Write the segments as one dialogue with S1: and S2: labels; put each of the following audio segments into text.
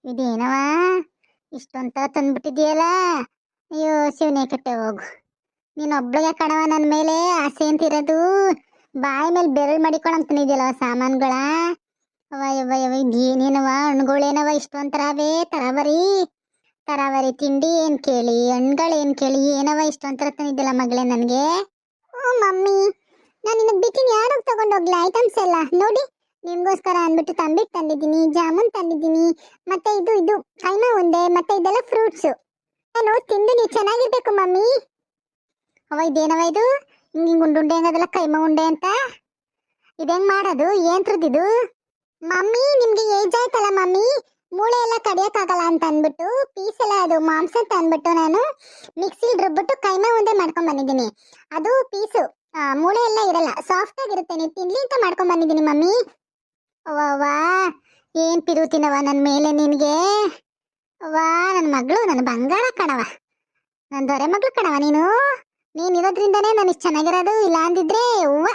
S1: ಇದೇನವ ಇಷ್ಟೊಂತ ತಂದ್ಬಿಟ್ಟಿದ್ಯಲ್ಲ. ಅಯ್ಯೋ ಶಿವನೇ ಕಟ್ಟೆ ಹೋಗು. ನೀನೊಬ್ಳಿಗೆ ಕಣವ ನನ್ನ ಮೇಲೆ ಆಸೆ ಅಂತಿರೋದು. ಬಾಯಿ ಮೇಲೆ ಬೆರಳು ಮಡಿಕೊಳಂತನಿದ್ಯಲ್ಲ ಸಾಮಾನುಗಳ. ಅವ ಯವ ಯವ ಇದೇನೇನವ ಹಣ್ಣುಗಳೇನವ ಇಷ್ಟೊಂತರವೇ ತರಾವರಿ ತಿಂಡಿ ಏನ್ ಕೇಳಿ ಹಣ್ಣುಗಳೇನ್ ಕೇಳಿ ಏನವ ಇಷ್ಟೊಂತರ ತಂದಿದ್ಯಲ್ಲ ಮಗಳೇ ನನಗೆ. ಮಮ್ಮಿ ನಾನು ನಿನಗೆ ಬಿಟ್ಟಿನ ಯಾರಿಗೆ ತಗೊಂಡೋಗ್ಲಾ ಐಟಮ್ಸ್ ಎಲ್ಲ ನೋಡಿ. ನಿಮ್ಗೋಸ್ಕರ ಅಂದ್ಬಿಟ್ಟು ತಂದಿದ್ದೀನಿ, ಜಾಮೂನ್ ತಂದಿದ್ದೀನಿ, ಮತ್ತೆ ಇದು ಕೈಮಾ ಉಂಡೆ, ಮತ್ತೆ ಇದೆಲ್ಲ ಫ್ರೂಟ್ಸು. ನಾನು ತಿಂದು ನೀವು ಚೆನ್ನಾಗಿರ್ಬೇಕು ಮಮ್ಮಿ. ಅವ ಇದೇನವ ಇದು ಹಿಂಗೆ ಉಂಡುಂಡೆ ಹೆಂಗದಲ್ಲ ಕೈಮಾ ಉಂಡೆ ಅಂತ. ಇದೆಂಗ್ ಮಾಡೋದು ಏನ್ತ್ರದಿದು ಮಮ್ಮಿ? ನಿಮ್ಗೆ ಏಜ್ ಆಯ್ತಲ್ಲ ಮಮ್ಮಿ, ಮೂಳೆ ಎಲ್ಲ ಕಡಿಯೋಕ್ಕಾಗಲ್ಲ ಅಂತ ಅಂದ್ಬಿಟ್ಟು ಪೀಸ್ ಎಲ್ಲ ಅದು ಮಾಂಸ ಅಂತ ಅಂದ್ಬಿಟ್ಟು ನಾನು ಮಿಕ್ಸಿಲಿ ರುಬ್ಬಿಟ್ಟು ಕೈಮಾ ಉಂಡೆ ಮಾಡ್ಕೊಂಡ್ ಬಂದಿದ್ದೀನಿ. ಅದು ಪೀಸು ಮೂಳೆ ಎಲ್ಲ ಇರಲ್ಲ, ಸಾಫ್ಟ್ ಆಗಿರುತ್ತೆ. ನೀವು ತಿನ್ಲಿ ಅಂತ ಮಾಡ್ಕೊಂಡ್ ಬಂದಿದ್ದೀನಿ ಮಮ್ಮಿ. ವಾ ಏನ್ ಪಿರುತಿನವ ನನ್ನ ಮೇಲೆ ನಿನ್ಗೆ. ವಾ ನನ್ನ ಮಗಳು, ನನ್ನ ಬಂಗಾರ ಕಣವ, ನನ್ನ ದೊರೆ ಮಗಳು ಕಣವ ನೀನ್ ಇರೋದ್ರಿಂದಾನೇ ನಾನು ಇಷ್ಟು ಚೆನ್ನಾಗಿರೋದು. ಇಲ್ಲ ಅಂದಿದ್ರೆ ಹೂವ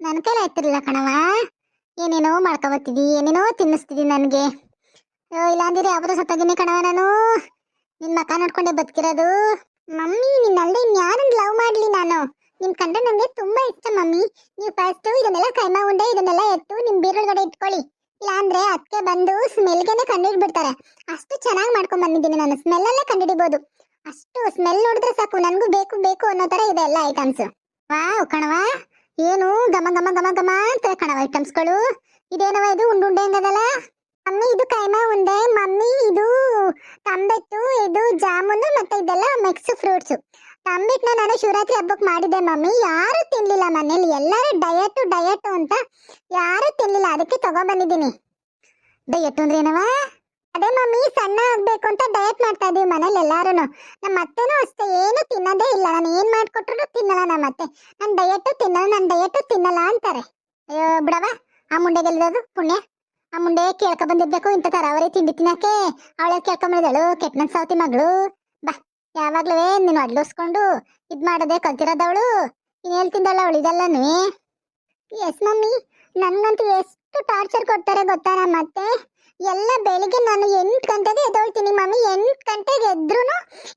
S1: ನನ್ನ ಕೈಲಿ ಆಯ್ತಿರ್ಲಿಲ್ಲ ಕಣವ. ಏನೇನೋ ಮಾಡ್ಕೊಬತ್ತಿದಿ, ಏನೇನೋ ತಿನ್ನಿಸ್ತಿದಿ ನನಗೆ. ಇಲ್ಲ ಅಂದಿದ್ರೆ ಯಾವ್ದು ಸತ್ತೋಗಿನಿ ಕಣವ ನಾನು. ನಿನ್ ಮಕ ನೋಡ್ಕೊಂಡೆ ಬದುಕಿರೋದು. ಮಮ್ಮಿ ನಿನ್ನಲ್ದೆ ಇನ್ಯಾರನ್ನ ಲವ್ ಮಾಡ್ಲಿ ನಾನು? ನಿಮ್ ಕಂಡ್ರೆ ನನಗೆ ತುಂಬಾ ಇಷ್ಟ ಮಮ್ಮಿ. ನೀವು ಫಸ್ಟ್ ಇದನ್ನೆಲ್ಲ ಕೈಮಾ ಉಂಡೆ ಇದನ್ನೆಲ್ಲ ಎತ್ತು ನಿಮ್ ಬೀರೊಳಗಡೆ ಇಟ್ಕೊಳ್ಳಿ. ಇಲ್ಲ ಅಂದ್ರೆ ಅದಕ್ಕೆ ಬಂದು ಸ್ಮೆಲ್ಗೆನೆ ಕಂಡುಹಿಡ್ಬಿಡ್ತಾರೆ. ಅಷ್ಟು ಚೆನ್ನಾಗಿ ಮಾಡ್ಕೊಂಡ್ ಬಂದಿದ್ದೀನಿ ನಾನು. ಸ್ಮೆಲ್ ಅಲ್ಲೇ ಕಂಡುಹಿಡಿಬಹುದು. ಅಷ್ಟು ಸ್ಮೆಲ್ ನೋಡಿದ್ರೆ ಸಾಕು ನನಗೂ ಬೇಕು ಬೇಕು ಅನ್ನೋ ತರ ಇದೆ ಎಲ್ಲ ಐಟಮ್ಸ್. ವಾವ್ ಕಣವ, ಏನು ಘಮ ಘಮ ಘಮ ಘಮ ಅಂತ ಕಣವ ಐಟಮ್ಸ್ಗಳು. ಇದೇನವ ಇದು ಉಂಡುಂಡೆ ಹೆಂಗದಲ್ಲ ಮಮ್ಮಿ? ಇದು ಕೈಮಾ ಉಂಡೆ ಮಮ್ಮಿ, ಇದು ತಂಬೆಟ್ಟು, ಇದು ಜಾಮೂನು, ಮತ್ತೆ ಇದೆಲ್ಲ ಮಿಕ್ಸ್ ಫ್ರೂಟ್ಸ್. ತಂಬಿಟ್ನ ನಾನು ಶಿವರಾತ್ರಿ ಹಬ್ಬಕ್ಕೆ ಮಾಡಿದ್ದೆ ಮಮ್ಮಿ. ಯಾರು ತಿನ್ಲಿಲ್ಲ ಮನೇಲಿ, ಎಲ್ಲರೂ ಡಯಟ್ ಅಂತ ಯಾರು ತಿನ್ಲಿಲ್ಲ. ಅದಕ್ಕೆ ತಗೊಂಡ್ಬಂದಿದ್ದೀನಿ. ಡಯಟ್ ಅಂದ್ರೆ ಏನವ? ಅದೇ ಮಮ್ಮಿ, ಸಣ್ಣ ಆಗ್ಬೇಕು ಅಂತ ಡಯಟ್ ಮಾಡ್ತಾ ಇದೀವಿ ಮನೇಲಿ ಎಲ್ಲಾರು. ನಮ್ಮ ಅತ್ತೆನೂ ಅಷ್ಟೇ, ಏನು ತಿನ್ನೋದೇ ಇಲ್ಲ. ನಾನು ಏನ್ ಮಾಡ್ಕೊಟ್ರು ತಿನ್ನಲ್ಲ ನಮ್ಮ ಅತ್ತೆ. ನಾನು ಡಯಟ್ ತಿನ್ನಲ್ಲ ಅಂತಾರೆ. ಅಯ್ಯೋ ಬಿಡವ, ಆ ಮುಂಡೆಗೆಲ್ಲದು ಪುಣ್ಯ. ಆ ಮುಂಡೆ ಕೇಳ್ಕೊ ಬಂದಿರ್ಬೇಕು ಇಂಥ ತರಾವರಿ ತಿಂಡಿ ತಿನ್ನಕ್ಕೆ. ಅವಳೆ ಕೇಳ್ಕೊಂಬಂದಿದ್ದಳು ಕೆಟ್ಟನ ಸಾವತಿ ಮಗಳು. ಬಾ, ಯಾವಾಗ್ಲೂ ನೀನು ಅಡ್ಲೋಸ್ಕೊಂಡು ಇದ್ ಮಾಡೋದೇ ಕಲ್ತಿರೋದವಳು. ಇನ್ ಹೇಳ್ತಿದ್ದಲ್ಲ ಅವಳು ಇದಲ್ಲನು. ಎಸ್ ಮಮ್ಮಿ, ನನ್ಗಂತೂ ಎಷ್ಟು ಟಾರ್ಚರ್ ಕೊಡ್ತಾರೆ ಗೊತ್ತಾ ನಮ್ಮ ಅತ್ತೆ. ಎಲ್ಲ ಬೆಳಿಗ್ಗೆ ನಾನು 8 ಗಂಟೆಗೆ ಎದ್ದೊಳ್ತೀನಿ ಮಮ್ಮಿ. 8 ಗಂಟೆಗೆ ಎದ್ರು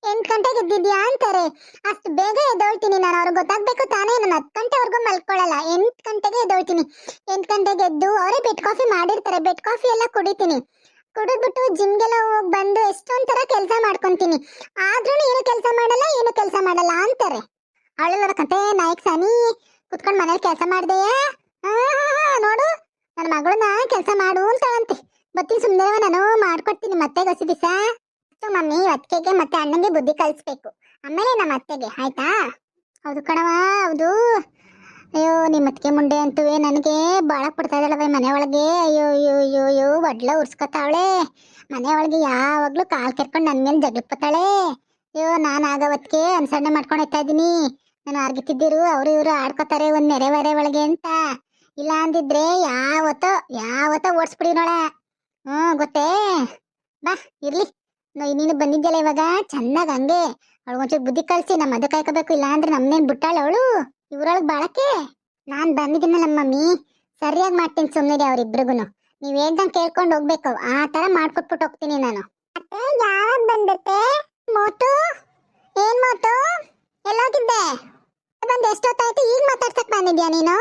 S1: 8 ಗಂಟೆಗೆ ಎದ್ದಿದ್ಯಾ ಅಂತಾರೆ. ಅಷ್ಟು ಬೇಗ ಎದ್ದೊಳ್ತೀನಿ ನಾನು. ಅವ್ರಿಗೆ ಗೊತ್ತಾಗ್ಬೇಕು ತಾನೇ, ನಾನು 10 ಗಂಟೆವರೆಗೂ ಮಲ್ಕೊಳ್ಳಲ್ಲ. 8 ಗಂಟೆಗೆ ಎದ್ದೊಳ್ತೀನಿ. 8 ಗಂಟೆಗೆ ಎದ್ದು ಅವರೇ ಬೆಡ್ ಕಾಫಿ ಮಾಡಿರ್ತಾರೆ. ಬೆಡ್ ಕಾಫಿ ಎಲ್ಲ ಕುಡಿತೀನಿ. ಕುಡಿದ್ಬಿಟ್ಟು ಜಿಮ್ಗೆಲ್ಲ ಹೋಗಿ ಬಂದು ಎಷ್ಟೊಂಥರ ಕೆಲಸ ಮಾಡ್ಕೊಂತೀನಿ. ಆದ್ರೂ ಏನು ಕೆಲಸ ಮಾಡಲ್ಲ ಅಂತಾರೆ. ಅವಳೆಲ್ಲ ಕತೆ ನಾಯಕ್ ಸಾನಿ ಕುತ್ಕೊಂಡು ಮನೇಲಿ ಕೆಲಸ ಮಾಡ್ದೆಯಾ? ನೋಡು ನನ್ನ ಮಗಳನ್ನ ಕೆಲಸ ಮಾಡು ಅಂತಾಳಂತೆ. ಬತ್ತೀನಿ ಸುಮ್ಮನೆ, ನಾನು ಮಾಡ್ಕೊಡ್ತೀನಿ ಮತ್ತೆ ಹೊಸ ದಿವಸ. ಮಮ್ಮಿ ಅತ್ತಿಗೆಗೆ ಮತ್ತೆ ಅಣ್ಣಂಗೆ ಬುದ್ಧಿ ಕಲಿಸ್ಬೇಕು, ಆಮೇಲೆ ನಮ್ಮ ಅತ್ತೆಗೆ, ಆಯ್ತಾ? ಹೌದು ಕಣವ, ಹೌದು. ಅಯ್ಯೋ ನಿಮ್ಮ ಅತ್ತಿಗೆ ಮುಂಡೆ ಅಂತೂ ನನಗೆ ಬಾಳ ಕೊಡ್ತಾ ಇದ್ದಾಳವ ಮನೆ ಒಳಗೆ. ಅಯ್ಯೋ ಒಡ್ಲ ಉರ್ಸ್ಕೊತಾವಳೆ ಮನೆ ಒಳಗೆ. ಯಾವಾಗ್ಲೂ ಕಾಲ್ ಕೆರ್ಕೊಂಡು ನನ್ನ ಮೇಲೆ ಜಗಳಪತ್ತಾಳೆ. ಅಯ್ಯೋ ನಾನು ಆಗವತ್ತಿಗೆ ಅನುಸರಣೆ ಮಾಡ್ಕೊಂಡು ಹೋಗ್ತಾ ಇದ್ದೀನಿ. ನಾನು ಅರ್ಗಿತಿದ್ದಿರು ಅವರು ಇವರು ಆಡ್ಕೋತಾರೆ ಒಂದ್ ನೆರೆವರೆ ಒಳಗೆ ಅಂತ. ಇಲ್ಲ ಅಂದಿದ್ರೆ ಯಾವತ್ತೋ ಓಡಿಸ್ಬಿಡಿ ನೋಳ. ಗೊತ್ತೇ. ಬಾ ಇರ್ಲಿ, ನೀನು ಬಂದಿದ್ಯಲ್ಲ ಇವಾಗ ಚೆನ್ನಾಗ್ ಹಂಗೆ ಅವಳಿಗೊಂಚೂರು ಬುದ್ಧಿ ಕಳ್ಸಿ. ನಮ್ಮ ಅದು ಕಾಯ್ಕೋಬೇಕು. ಇಲ್ಲ ಅಂದ್ರೆ ನಮ್ನೇನ್ ಬಿಟ್ಟಾಳ ಅವಳು ಇವ್ರೊಳಗ್ ಬಾಳಕ್ಕೆ. ನಾನ್ ಬಂದಿದ್ದೀನಲ್ಲ ಮಮ್ಮಿ, ಸರಿಯಾಗಿ ಮಾಡ್ತೀನಿ. ಸುಮ್ಮನೆ ಅವ್ರಿಬ್ರಿಗುನು ನೀವ್ ಹೇಳ್ದಂಗೆ ಕೇಳ್ಕೊಂಡು ಹೋಗ್ಬೇಕು. ಆ ತರ ಮಾಡ್ಕೊಟ್ಬಿಟ್ಟು ಹೋಗ್ತೀನಿ ನಾನು. ಯಾವಾಗ ಬಂದತ್ತೆ ಮೋಟು? ಏನ್ ಮೋಟು, ಎಲ್ಲೋಗಿದ್ದೆ? ಬಂದು ಎಷ್ಟೊತ್ತಾಯ್ತು, ಈಗ ಮಾತಾಡ್ಸಕ್ ಬಂದಿದ್ಯಾ ನೀನು?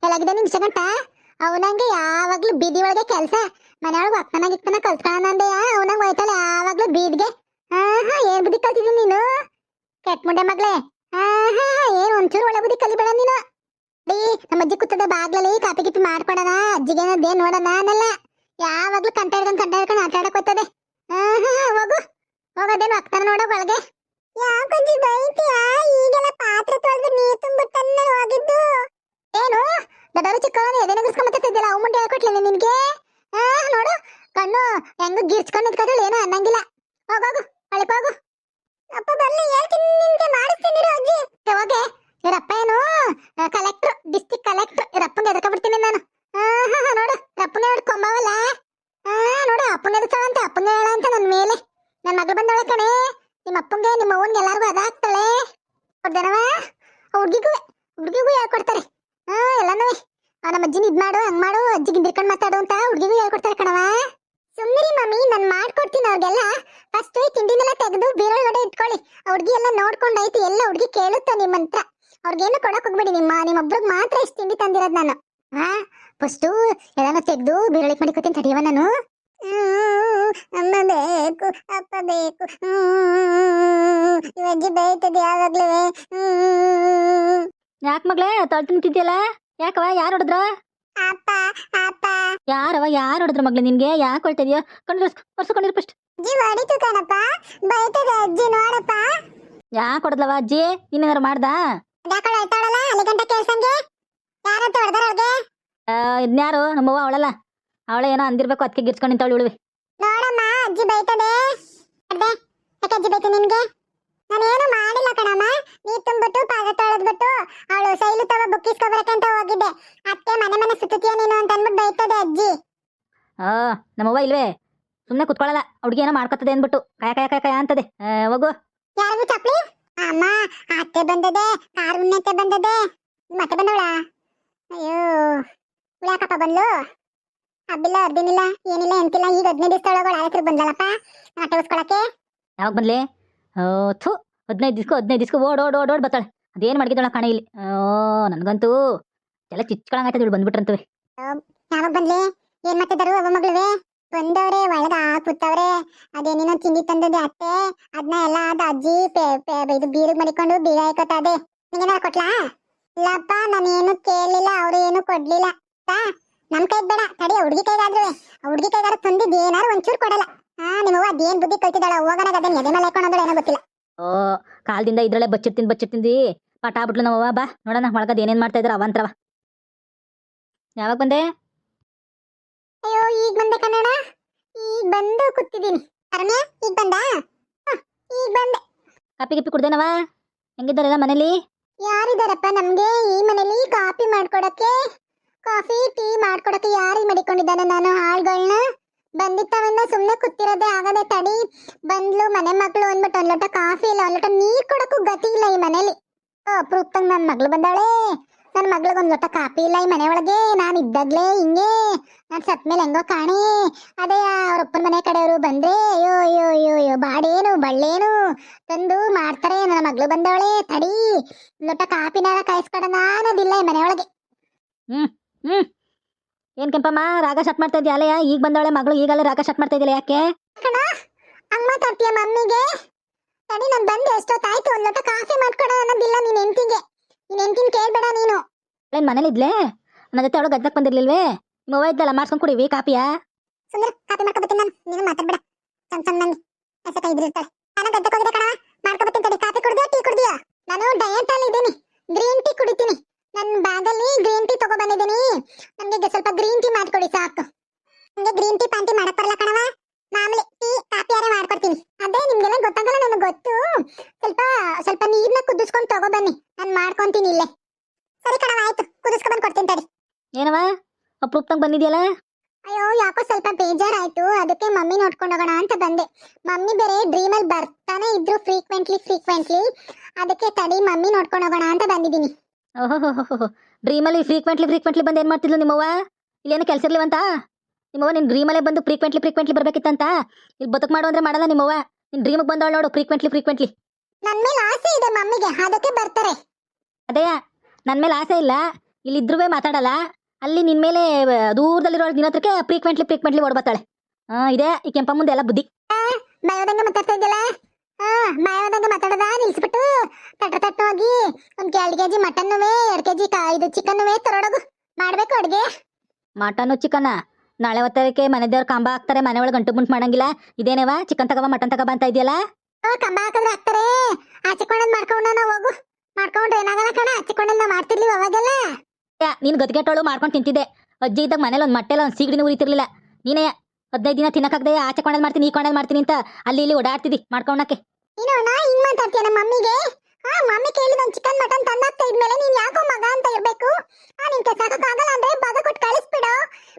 S1: ಎಲ್ಲಾಗಿದೆ ನಿಮಿಷ ಗಂಟ? ಅವನಂಗೆ ಯಾವಾಗ್ಲೂ ಬೀದಿ ಒಳಗೆ ಕೆಲ್ಸ. ಮನೆಯೊಳಗೆ ಅಕ್ಕನಾಗಿಕ್ಕನ ಕಲ್ತ್ಕೊಂಡಂದೆಯ ಅವನಂಗ್ ಹೋಯ್ತಲ್ಲ ಯಾವಾಗ್ಲೂ ಬೀದ್ಗೆ. ಏನ್ ಬುದ್ಧಿ ಕಲ್ತಿದ್ದೀನಿ ನೀನು ಕೆಟ್ಟ ಮುಂಡೆ ಮಗ್ಳೆ. ಏನ್ ಒಂಚೂರು ಒಳ್ಳೆ ಬುದ್ಧಿ ಕಲಿಬೇಡ ನೀನು. ನಮ್ಮ ಅಜ್ಜಿ ಕೂತದ ಬಾಗ್ಲಲ್ಲಿ ಕಾಪಿ ಗಿಪಿ ಮಾಡ್ಕೊಡೋಣ, ಅಜ್ಜಿಗೇನದೇ ನೋಡೋಣ ಅನ್ನಲ್ಲ. ಯಾವಾಗ್ಲೂ ಕಂಟ ಹಿಡ್ಕೊಂಡು ಆಟ ಆಡಕ್ ಹೋಯ್ತದೆ. ಹೋಗೋದೇನು ಅಕ್ಕನ ನೋಡೋಕ್ ಒಳಗೆ. ಯಾಕಂಜಿ ಬೈತೀಯಾ? ಈಗೆಲ್ಲ ಪಾತ್ರೆ ತೊಳೆದು ನೀರು ತುಂಬಿಟ್ಟನ್ನ ಹೋಗಿದ್ದು. ಏನು ದೊಡ್ಡವರು ಚಿಕ್ಕವರನ್ನು ಎದೆ ನಗಿಸ್ಕೊಂಬತ್ತಿದ್ದಿಲ್ಲ ಅವು ಮುಂಡೆ ಹೇಳ್ಕೊಟ್ಲೇನೆ ನಿನ್ಗೆ? ನೋಡು ಕಣ್ಣು ಹೆಂಗ ಗಿರ್ಚ್ಕೊಂಡು ನಿಂತ್ಕೊಂಡ್ರೆ ಏನು ಅನ್ನಂಗಿಲ್ಲ. ಹೋಗೋಗು ಒಳಗೆ ಹೋಗು. ಅಪ್ಪ ಬರ್ಲಿ, ಹೇಳ್ತೀನಿ ನಿನ್ಗೆ, ಮಾಡಿಸ್ತೀನಿ ಅಜ್ಜಿ. ಹೋಗೆ, ಇವರಪ್ಪ ಏನು ಕಲೆಕ್ಟ್ರು, ಡಿಸ್ಟ್ರಿಕ್ಟ್ ಕಲೆಕ್ಟ್ರು. ಇವರಪ್ಪಂಗೆ ಎದರ್ಕೊಂಡ್ಬಿಡ್ತೀನಿ ನಾನು. ನೋಡು ಅಪ್ಪಂಗೆ ನೋಡಿ ಕೊಂಬವಲ್ಲ. ನೋಡು ಅಪ್ಪಂಗೆ ಎದರ್ತಾಳಂತೆ, ಅಪ್ಪಂಗೆ ಹೇಳ ಅಂತ ನನ್ನ ಮೇಲೆ. ನನ್ನ ಮಗಳು ಬಂದವಳೆ ಕಣೆ. ನಿಮ್ಮ ಅಪ್ಪಂಗೆ ನಿಮ್ಮ ಅವ್ವನ್ಗೆ ಎಲ್ಲಾರ್ಗು ಅದಾಗ್ತಾಳೆ. ಕೊಡ್ದೇನವ ಹುಡ್ಗಿಗೂ ಹೇಳ್ಕೊಡ್ತಾರೆ ಎಲ್ಲಾನು. ನಮ್ಮ ಅಜ್ಜಿನ ಇದ್ ಮಾಡು ಹಂಗ್ ಮಾಡು, ಅಜ್ಜಿಗೆ ಹಿಂದಿರ್ಕೊಂಡು ಮಾತಾಡು ಅಂತ ಹುಡ್ಗಿಗೂ ಹೇಳ್ಕೊಡ್ತಾರೆ ಕಣವ. ಸುಮ್ಮನಿರಿ ಮಮ್ಮಿ, ನಾನು ಮಾಡ್ಕೊಡ್ತೀನಿ ಅವ್ರಿಗೆಲ್ಲ. ಫಸ್ಟ್ ಈ ತಿಂಡಿನೆಲ್ಲ ತೆಗೆದು ಬೀರೊಳಗಡೆ ಇಟ್ಕೊಳ್ಳಿ. ಹುಡುಗಿ ಎಲ್ಲ ನೋಡ್ಕೊಂಡಾಯ್ತು, ಎಲ್ಲ ಹುಡುಗಿ ಕೇಳುತ್ತೆ ನಿಮ್ಮಂತ್ರ. ಅವ್ರಿಗೇನು ಕೊಡಕ್ ಹೋಗ್ಬೇಡಿ, ನಿಮ್ಮೊಬ್ರಿಗೆ ಮಾತ್ರ ಇಷ್ಟು ತಿಂಡಿ ತಂದಿರೋದು ನಾನು. ಹಾ, ಫಸ್ಟು ಎಲ್ಲಾನು ತೆಗೆದು ಬೀರೊಳಗೆ ಮಾಡಿಕೊತೀನಿ ತಡಿಯವ ನಾನು. ಅಮ್ಮ ಬೇಕು, ಅಪ್ಪ ಬೇಕು, ಅಜ್ಜಿ ಬೈತದೆ ಯಾವಾಗ್ಲೂ.
S2: ಯಾಕೆ ಮಗಳೇ ತೊಳ್ದು ನಿಂತಿದ್ಯಲ್ಲ? ಯಾಕವ, ಯಾರು ಹೊಡೆದ್ರ?
S1: ಅಪ್ಪ ಅಪ್ಪ
S2: ಯಾರು ಹೊಡೆದ್ರ ಮಗ್ಳು ನಿನ್ಗೆ? ಯಾಕೆ ಹೊಳ್ತಾ ಇದೆಯಾ? ಕೊಡ್ಸ್ಕೊಂಡಿರು ಫಸ್ಟ್.
S1: ಅಜ್ಜಿ ಹೊಡಿತು ಕಣಪ್ಪ, ಬೈತದೆ ಅಜ್ಜಿ ನೋಡಪ್ಪ.
S2: ಯಾಕೆ ಹೊಡೆದ್ಲವ ಅಜ್ಜಿ? ನೀನೇನಾರು ಮಾಡ್ದಾ?
S1: ಯಾಕಳ ಹೇಳ್ತಾಳಲ್ಲ ಅಲ್ಲಿ ಗಂಟ ಕೇಳ್ಸಂಗೆ, ಯಾರಂತ ಹೊಡೆದಾರ ಅವ್ರಿಗೆ?
S2: ಇದ್ನ್ಯಾರು? ನಮ್ಮವ್ವ ಅವಳಲ್ಲ, ಅವಳೆ ಏನೋ ಅಂದಿರ್ಬೇಕು, ಅದಕ್ಕೆ ಗಿರ್ಸ್ಕೊಂಡು ನಿಂತವಳು ಉಳುವಿ.
S1: ನೋಡಮ್ಮ ಅಜ್ಜಿ ಬೈತದೆ. ಅದೇ ಯಾಕೆ ಅಜ್ಜಿ ಬೈತು ನಿನ್ಗೆ? ನಾನೇನು ಮಾಡಿಲ್ಲ ಕಣಮ್ಮ. ನೀರ್ ತುಂಬಿಟ್ಟು ಪಾದ ತೊಳೆದ್ಬಿಟ್ಟು ಅವಳು ಸೈಲು ತವ ಬುಕ್ಕಿಸ್ಕೊಬರಕಂತ ಹೋಗಿದ್ದೆ. ಅತ್ತೆ ಮನೆ ಸುತ್ತಿಯ ನೀನು ಅಂತ ಅಂದ್ಬಿಟ್ಟು ಬೈತದೆ ಅಜ್ಜಿ.
S2: ನಮ್ಮವ್ವ ಇಲ್ವೇ ಸುಮ್ಮನೆ ಕುತ್ಕೊಳ್ಳಲ್ಲ, ಹುಡುಗಿ ಏನೋ ಮಾಡ್ಕೊತದೆ ಅಂದ್ಬಿಟ್ಟು ಕಾಯ ಕಾಯ ಕಾಯ ಕಾಯ ಅಂತದೆ. ಹೋಗು.
S1: ಯಾರಿಗೂ ಚಪ್ಲಿ? ಅಮ್ಮ ಅತ್ತೆ ಬಂದದೆ, ಕಾರ್ ಉಣ್ಣತ್ತೆ ಬಂದದೆ. ಮತ್ತೆ ಬಂದವಳ? ಅಯ್ಯೋ ಯಾಕಪ್ಪ ಬಂದ್ಲು? ಹಬ್ಬಿಲ್ಲ ಅರ್ದಿನಿಲ್ಲ ಏನಿಲ್ಲ ಎಂತಿಲ್ಲ. ಈಗ 15 ದಿವಸದೊಳಗೆ ಹತ್ರ ಬಂದಲ್ಲಪ್ಪ ನಾಟೆ ಉಸ್ಕೊಳಕ್ಕೆ.
S2: ಯಾವಾಗ ಬಂದ್ಲೆ? ಥೂ, 15 ದಿವ್ಸಕ್ಕೆ ಓಡ್ ಬರ್ತಾಳೆ. ಅದೇನು ಮಡಗಿದಳ ಕಾಣ ಇಲ್ಲಿ. ನನ್ಗಂತೂ ಎಲ್ಲ ಚಿಚ್ಕೊಳಂಗಾಯ್ತದ ಇವಳು ಬಂದ್ಬಿಟ್ರಂತವೆ.
S1: ಯಾವಾಗ ಬಂದ್ಲೆ? ಏನ್ ಮಾಡ್ತಿದ್ದಾರು ಅವ ಮಗಳುವೆ? ಬಂದವ್ರೆ ಒಳಗ ಕೂತವ್ರೆ. ಅದೇನೇನೋ ತಿಂಡಿ ತಂದದೆ ಅತ್ತೆ, ಅದನ್ನ ಎಲ್ಲ ಅದ ಅಜ್ಜಿ ಇದು ಬೀರಿಗೆ ಮಡಿಕೊಂಡು ಬೀಗ ಹಾಕೋತದೆ. ನಿಂಗೇನಾರ ಕೊಟ್ಲಾ? ಇಲ್ಲಪ್ಪ ನಾನೇನು ಕೇಳಲಿಲ್ಲ, ಅವ್ರು ಏನು ಕೊಡ್ಲಿಲ್ಲ. ನಮ್ ಕೈಗ್ ಬೇಡ ತಡಿ, ಹುಡುಗಿ ಕೈಗಾದ್ರು ಹುಡುಗಿ ಕೈಗಾರ ತಂದಿದ್ ಏನಾರು ಒಂಚೂರು ಕೊಡಲ್ಲ. ನಿಮ್ಮವ್ವ ಅದೇನ್ ಬುದ್ಧಿ ಕಲ್ತಿದ್ದಾಳ? ಹೋಗೋಣ ಅದನ್ನ ಎದೆ ಮೇಲೆ ಹಾಕೊಂಡೋದಳ ಏನೋ ಗೊತ್ತಿಲ್ಲ.
S2: ಕಾಲದಿಂದ ಇದ್ರಲ್ಲೇ ಬಚ್ಚಿರ್ತಿಂದಿ ಪಟ ಆಗ್ಬಿಟ್ಲು ನಮ್ಮವ್ವ. ಬಾ ನೋಡೋಣ ಒಳಗದ ಏನೇನ್ ಮಾಡ್ತಾ ಇದ್ರ ಅವಂತ್ರವ. ಯಾವಾಗ ಬಂದೆ?
S1: ಅಯ್ಯೋ ಈಗ ಬಂದೆ ಕನ್ನಡ, ಈಗ ಬಂದು ಕೂತಿದ್ದೀನಿ. ಅರಣ್ಯ ಈಗ ಬಂದ? ಈಗ ಬಂದೆ.
S2: ಕಾಪಿ ಗಿಪ್ಪಿ ಕುಡ್ದೇನವ? ಹೆಂಗಿದ್ದಾರೆಲ್ಲ ಮನೇಲಿ?
S1: ಯಾರಿದಾರಪ್ಪ ನಮ್ಗೆ ಈ ಮನೇಲಿ ಕಾಫಿ ಮಾಡ್ಕೊಡಕ್ಕೆ, ಕಾಫಿ ಟೀ ಮಾಡ್ಕೊಡಕ್ಕೆ ಯಾರಿಗೆ ಮಡಿಕೊಂಡಿದ್ದಾನೆ ನಾನು ಆಳ್ಗಳನ್ನ? ಬಂದಿತ್ತವಿಂದ ಸುಮ್ನೆ ಕೂತಿರೋದೇ ಆಗದೆ. ತಡಿ ಬಂದ್ಲು ಮನೆ ಮಗಳು ಅಂದ್ಬಿಟ್ಟು ಒಂದ್ ಲೋಟ ಕಾಫಿ ಇಲ್ಲ, ಒಂದ್ ಲೋಟ ನೀರ್ ಕೊಡಕ್ಕೂ ಗತಿ ಇಲ್ಲ ಈ ಮನೇಲಿ. ಅಪ್ರೂಪ್ತಂಗ್ ನನ್ ಮಗಳು ಬಂದಾಳೆ, ನನ್ ಮಗ್ಳಿಗೆ ಒಂದ್ ಲೋಟ ಕಾಫಿ ಇಲ್ಲ ಈ ಮನೆ ಒಳಗೆ. ನಾನ್ ಇದ್ದಾಗ್ಲೇ ಹಿಂಗೆ, ನಾನ್ ಸತ್ ಮೇಲೆ ಹೆಂಗೋ ಕಾಣಿ. ಅದೇ ಅವ್ರಪ್ಪನ ಮನೆ ಕಡೆಯವರು ಬಂದ್ರೆ ಅಯ್ಯೋ ಅಯ್ಯೋ ಅಯ್ಯೋ ಅಯ್ಯೋ ಬಾಡೇನು ಬಳ್ಳೇನು ತಂದು ಮಾಡ್ತಾರೆ. ನನ್ನ ಮಗಳು ಬಂದವಳೆ, ತಡಿ ಒಂದ್ ಲೋಟ ಕಾಫಿನಾರ ಕಾಯಿಸ್ಕೊಡೋಣ ಅನ್ನೋದಿಲ್ಲ ಈ ಮನೆ ಒಳಗೆ.
S2: ಏನ್ ಕೆಂಪಮ್ಮ ರಾಗ ಸ್ಟಾರ್ಟ್ ಮಾಡ್ತಾ ಇದೆಯಾ? ಅಲೆಯ ಈಗ ಬಂದವಳೆ ಮಗಳು, ಈಗಲೇ ರಾಗ ಸ್ಟಾರ್ಟ್ ಮಾಡ್ತಾ ಇದೆಯಲ್ಲ, ಯಾಕೆ?
S1: ಕಣ ಹಂಗ ಮಾತಾಡ್ತೀಯ ಮಮ್ಮಿಗೆ? ತಡಿ ನಾನ್ ಬಂದು ಎಷ್ಟೊತ್ತಾಯ್ತು, ಒಂದ್ ಲೋಟ ಕಾಫಿ ಮಾಡ್ಕೊಡೋ ಅನ್ನೋದಿಲ್ಲ ನಿನ್ ಹೆಂಡತಿಗೆ. ನಿನ್ ಹೆಂಡತಿನ ಕೇಳ್ಬೇಡ ನೀನು.
S2: ಏನ್ ಮನೇಲಿ ಇದ್ಲೆ? ನನ್ನ ಜೊತೆ ಅವಳು ಗದ್ದಕ್ ಬಂದಿರ್ಲಿಲ್ವೇ? ನಿಮ್ಮವ್ವ ಇದ್ದಲ್ಲ ಮಾಡ್ಸ್ಕೊಂಡ್ ಕುಡಿವಿ ಕಾಪಿಯಾ?
S1: ಸುಂದರ ಕಾಫಿ ಮಾಡ್ಕೊಬತ್ತೀನಿ ನಾನು, ನೀನು ಮಾತಾಡ್ಬೇಡ. ಚಮ್ ನಂಗೆ ಎಸಕ ಇದ್ರಿರ್ತಾಳೆ. ನಾನು ಗದ್ದಕ್ ಹೋಗಿದೆ ಕಣ, ಮಾಡ್ಕೊಬತ್ತೀನಿ ತಡಿ. ಕಾಫಿ ಕುಡ್ದಿಯಾ ಟೀ ಕುಡ್ದಿಯಾ? ನಾನು ಡಯಟ್ ಅಲ್ಲಿ ಇದ್ದೀನಿ, ಗ್ರೀನ್ ಟೀ ಕುಡಿತೀನಿ. ನನ್ನ ಬ್ಯಾಗಲ್ಲಿ ಗ್ರೀನ್ ಟೀ ತಗೋ ಬಂದಿದ್ದೀನಿ. ನನಗೆ ಸ್ವಲ್ಪ ಗ್ರೀನ್ ಟೀ ಮಾಡ್ಕೊಡಿ ಸಾಕು. ನನಗೆ ಗ್ರೀನ್ ಟೀ ಪಾಂಟಿ ಮಾಡಕ್ ಬರಲ್ಲ ಕಣವ. ಮಾಮೂಲಿ ಟೀ ಕಾಫಿ ಯಾರೇ ಮಾಡ್ಕೊಡ್ತೀನಿ. ಅದೇ ನಿಮ್ಗೆಲ್ಲ ಗೊತ್ತಾಗಲ್ಲ, ನನಗೆ ಗೊತ್ತು. ಸ್ವಲ್ಪ ನೀರ್ನ ಕುದಿಸ್ಕೊಂಡು ತಗೋ ಬನ್ನಿ, ನಾನು ಮಾಡ್ಕೊಂತೀನಿ ಇಲ್ಲೇ. ಸರಿ ಕಣವ ಆಯ್ತು, ಕುದಿಸ್ಕೊ ಬಂದು ಕೊಡ್ತೀನಿ ತಡಿ.
S2: ಏನವ ಅಪ್ರೂಪ್ತಂಗ್ ಬಂದಿದ್ಯಲ್ಲ?
S1: ಅಯ್ಯೋ ಯಾಕೋ ಸ್ವಲ್ಪ ಬೇಜಾರಾಯ್ತು, ಅದಕ್ಕೆ ಮಮ್ಮಿ ನೋಡ್ಕೊಂಡು ಹೋಗೋಣ ಅಂತ ಬಂದೆ. ಮಮ್ಮಿ ಬೇರೆ ಡ್ರೀಮಲ್ಲಿ ಬರ್ತಾನೆ ಇದ್ರು ಫ್ರೀಕ್ವೆಂಟ್ಲಿ, ಅದಕ್ಕೆ ತಡಿ ಮಮ್ಮಿ ನೋಡ್ಕೊಂಡು ಹೋಗೋಣ ಅಂತ ಬಂದಿದ್ದೀನಿ.
S2: ಓಹೋ, ಡ್ರೀಮಲ್ಲಿ ಫ್ರೀಕ್ವೆಂಟ್ಲಿ ಬಂದು ಏನ್ ಮಾಡ್ತಿದ್ಲು ನಿಮ್ಮವ್ವ? ಇಲ್ಲೇನು ಕೆಲಸ ಇರ್ಲಿವಂತ ನಿಮ್ಮವ್ವ? ನಿನ್ ಡ್ರೀಮಲ್ಲೇ ಬಂದು ಫ್ರೀಕ್ವೆಂಟ್ಲಿ ಬರ್ಬೇಕಿತ್ತಂತ. ಇಲ್ಲಿ ಬದುಕು ಮಾಡು ಅಂದ್ರೆ ಮಾಡಲ್ಲ ನಿಮ್ಮವ್ವ. ನಿನ್ ಡ್ರೀಮಿಗೆ ಬಂದವಳು ನೋಡು ಫ್ರೀಕ್ವೆಂಟ್ಲಿ.
S1: ನನ್ ಮೇಲೆ ಆಸೆ ಇದೆ ಮಮ್ಮಿಗೆ, ಅದಕ್ಕೆ ಬರ್ತಾರೆ.
S2: ಅದೇ ನನ್ ಮೇಲೆ ಆಸೆ ಇಲ್ಲ, ಇಲ್ಲಿ ಇದ್ರೂ ಮಾತಾಡಲ್ಲ. ಅಲ್ಲಿ ನಿನ್ ಮೇಲೆ ದೂರದಲ್ಲಿರೋ ದಿನ ಹತ್ರಕ್ಕೆ ಫ್ರೀಕ್ವೆಂಟ್ಲಿ ಓಡ್ಬತ್ತಾಳೆ. ಇದೆ ಈ ಕೆಂಪ ಮುಂದೆ ಎಲ್ಲ ಬುದ್ಧಿ.
S1: ಮಾಯವಾದಂಗ ಮಾತಾಡ್ತಾ ಇದ್ದಲ್ಲ, ಮಾಯವಾದಂಗ ಮಾತಾಡೋದ ನಿಲ್ಸ್ಬಿಟ್ಟು ತಟ್ಟ ಹೋಗಿ 1 kg ಮಟನ್ನುವೆ 2 kg ಇದು ಚಿಕನ್ನುವೆ ತರೋಡೋಗು. ಮಾಡ್ಬೇಕು ಅಡ್ಗೆ.
S2: ಮಟನ್ನು ಚಿಕನ್ ನಾಳೆ ಹೊತ್ತಕ್ಕೆ ಮನೆ ದೇವ್ರ ಕಂಬ ಹಾಕ್ತಾರೆ, ಮನೆ ಒಳಗೆ ಗಂಟು ಗುಂಟು ಮಾಡಂಗಿಲ್ಲ. ಇದೇನೇವ ಚಿಕನ್ ತಗೋ ಮಟನ್ ತಗೋ ಅಂತ ಇದೆಯಲ್ಲ?
S1: ಕಂಬ ಹಾಕಿದ್ರೆ ಹಾಕ್ತಾರೆ. ಆಚಿಕೊಂಡಲ್ಲಿ ಮಾಡ್ಕೊಂಡ ಹೋಗು. ಮಾಡ್ಕೊಂಡ್ರೆ ಏನಾಗಲ್ಲ ಕಣ, ಆಚಿಕೊಂಡಲ್ಲಿ ನಾವು ಮಾಡ್ತಿರ್ಲಿಲ್ಲ ಅವಾಗೆಲ್ಲ.
S2: ನೀನ್ ಗದ್ಗೆಟ್ಟೋಳು ಮಾಡ್ಕೊಂಡು ತಿಂತಿದ್ದೆ. ಅಜ್ಜಿ ಇದ್ದಾಗ ಮನೇಲಿ ಒಂದು ಮಟ್ಟೆಲ್ಲ ಒಂದು ಸೀಗಡಿನ ಉರಿತಿರ್ಲಿಲ್ಲ. ನೀನೇ 15 ದಿನ ತಿನ್ನಕ್ಕಾಗದೆ ಆಚೆ ಕೊಂಡಲ್ಲಿ ಮಾಡ್ತೀನಿ ಈ ಕೊಂಡಲ್ಲಿ ಮಾಡ್ತೀನಿ ಅಂತ ಅಲ್ಲಿ ಇಲ್ಲಿ ಓಡಾಡ್ತಿದ್ದಿ ಮಾಡ್ಕೊಂಡಕ್ಕೆ.
S1: ನೀನು ನಾ ಹಿಂಗ್ ಮಾತಾಡ್ತೀಯ ನಮ್ಮ ಮಮ್ಮಿಗೆ? ಮಮ್ಮಿ ಕೇಳಿದ ಒಂದು ಚಿಕನ್ ಮಟನ್ ತಂದಾಗ್ತಾ ಇದ್ಮೇಲೆ ನೀನ್ ಯಾಕೋ ಮಗ ಅಂತ ಇರ್ಬೇಕು? ನಿನ್ ಸಾಕಾಗಲ್ಲ ಅಂದ್ರೆ ಭಾಗ ಕೊಟ್ಟು ಕಳಿಸ್ಬಿಡು.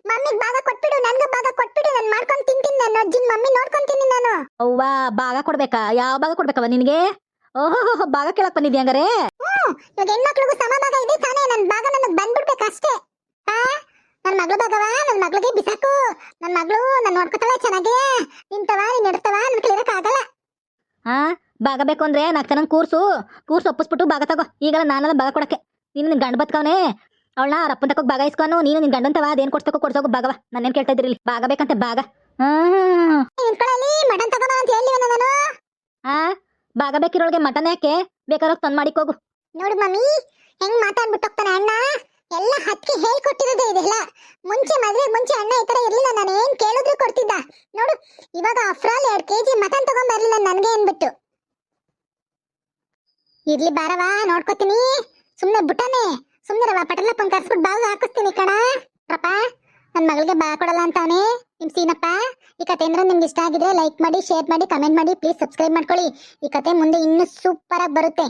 S1: ಮಮ್ಮಿಗೆ ಭಾಗ ಕೊಟ್ಬಿಡು, ನನ್ಗೆ ಭಾಗ ಕೊಟ್ಬಿಡು, ನಾನು ಮಾಡ್ಕೊಂಡು ತಿಂತೀನಿ. ನನ್ನ ಅಜ್ಜಿನ ಮಮ್ಮಿ ನೋಡ್ಕೊಂತೀನಿ ನಾನು.
S2: ಅವ್ವ ಭಾಗ ಕೊಡ್ಬೇಕಾ? ಯಾವ ಭಾಗ ಕೊಡ್ಬೇಕವ ನಿನ್ಗೆ? ಓಹೋ ಭಾಗ ಕೇಳಕ್ ಬಂದಿದ್ಯಾ ಹಂಗಾರೆ?
S1: ಇವಾಗ ಹೆಣ್ಮಕ್ಳಿಗೂ ಸಮ ಭಾಗ ಇದೆ ತಾನೇ, ನನ್ ಭಾಗ ನನಗ್ ಬಂದ್ಬಿಡ್ಬೇಕಷ್ಟೇ. ನನ್ ಮಗಳು ಭಾಗವ ನನ್ನ ಮಗಳಿಗೆ ಬಿಸಾಕು. ನನ್ ಮಗಳು ನಾನು ನೋಡ್ಕೊತಾಳೆ ಚೆನ್ನಾಗಿ.
S2: ಹಾ ಭಾಗ ಬೇಕು ಅಂದ್ರೆ ನಾಲ್ಕು ಚೆನ್ನಾಗಿ ಕೂರ್ಸು ಒಪ್ಪಿಸ್ಬಿಟ್ಟು ಭಾಗ ತಗೋ. ಈಗಲ್ಲ ನಾನೆಲ್ಲ ಭಾಗ ಕೊಡಕ್ಕೆ. ನೀನು ನಿನ್ ಗಂಡ ಬತ್ಕವನೆ ಅವಳನ್ನ ಅವ್ರ ಅಪ್ಪನ ತಕೋಕ್ ಭಾಗ ಇಸ್ಕೊಂಡು ನೀನು ನಿನ್ ಗಂಡಂತವ ಅದೇನ್ ಕೊಡ್ಸ್ಬೇಕು ಕೊಡ್ಸೋಗು ಭಾಗವ. ನಾನೇನ್ ಕೇಳ್ತಾ ಇದ್ರಿ ಇಲ್ಲಿ ಭಾಗ ಬೇಕಂತೆ ಭಾಗ.
S1: ನಿಂತ್ಕೊಳ್ಳಿ ಮಟನ್ ತಗೊಂಬ ಅಂತ ಹೇಳಿವನ ನಾನು.
S2: ಆ ಭಾಗ ಬೇಕಿರೋಳ್ಗೆ ಮಟನ್ ಯಾಕೆ ಬೇಕಾದ್ರೆ ತಂದ್ ಮಾಡಿಕ್ ಹೋಗು.
S1: ನೋಡು ಮಮ್ಮಿ ಹೆಂಗ್ ಮಾತಾಡ್ಬಿಟ್ಟು ಹೋಗ್ತಾನೆ ಅಣ್ಣ. ಎಲ್ಲ ಹತ್ತಿ ಹೇಳ್ಕೊಟ್ಟಿರೋದೇ ಇದೆಲ್ಲ. ಮುಂಚೆ ಮದ್ವೆಗೆ ಮುಂಚೆ ಅಣ್ಣ ಈ ತರ ಇರ್ಲಿಲ್ಲ, ನಾನು ಏನ್ ಕೇಳಿದ್ರು ಕೊಡ್ತಿದ್ದ. ನೋಡು ಇವಾಗ ಅಫ್ರಾಲ್ 2 kg ಮಟನ್ ತಗೊಂಡ್ ಬರ್ಲಿಲ್ಲ ನನ್ಗೆ ಅನ್ಬಿಟ್ಟು. ಇರ್ಲಿ ಬಾರವಾ ನೋಡ್ಕೋತೀನಿ. ಸುಮ್ನೆ ಬುಟ್ಟಾನೆ ಸುಮ್ನೆ ರವ ಪಟಲಪ್ಪನ್ ಕರ್ಸ್ಬಿಟ್ಟು ಬಾವು ಹಾಕಿಸ್ತೀನಿ ಕಣ. ಪ್ರಪ ನನ್ ಮಗಳಿಗೆ ಬಾ ಕೊಡಲ್ಲ ಅಂತಾನೆ ನಿಮ್ ಸೀನಪ್ಪ. ಈ ಕತೆ ಅಂದ್ರೆ ನಿಮ್ಗೆ ಇಷ್ಟ ಆಗಿದ್ರೆ ಲೈಕ್ ಮಾಡಿ, ಶೇರ್ ಮಾಡಿ, ಕಮೆಂಟ್ ಮಾಡಿ, ಪ್ಲೀಸ್ ಸಬ್ಸ್ಕ್ರೈಬ್ ಮಾಡ್ಕೊಳ್ಳಿ. ಈ ಕತೆ ಮುಂದೆ ಇನ್ನೂ ಸೂಪರ್ ಆಗಿ ಬರುತ್ತೆ.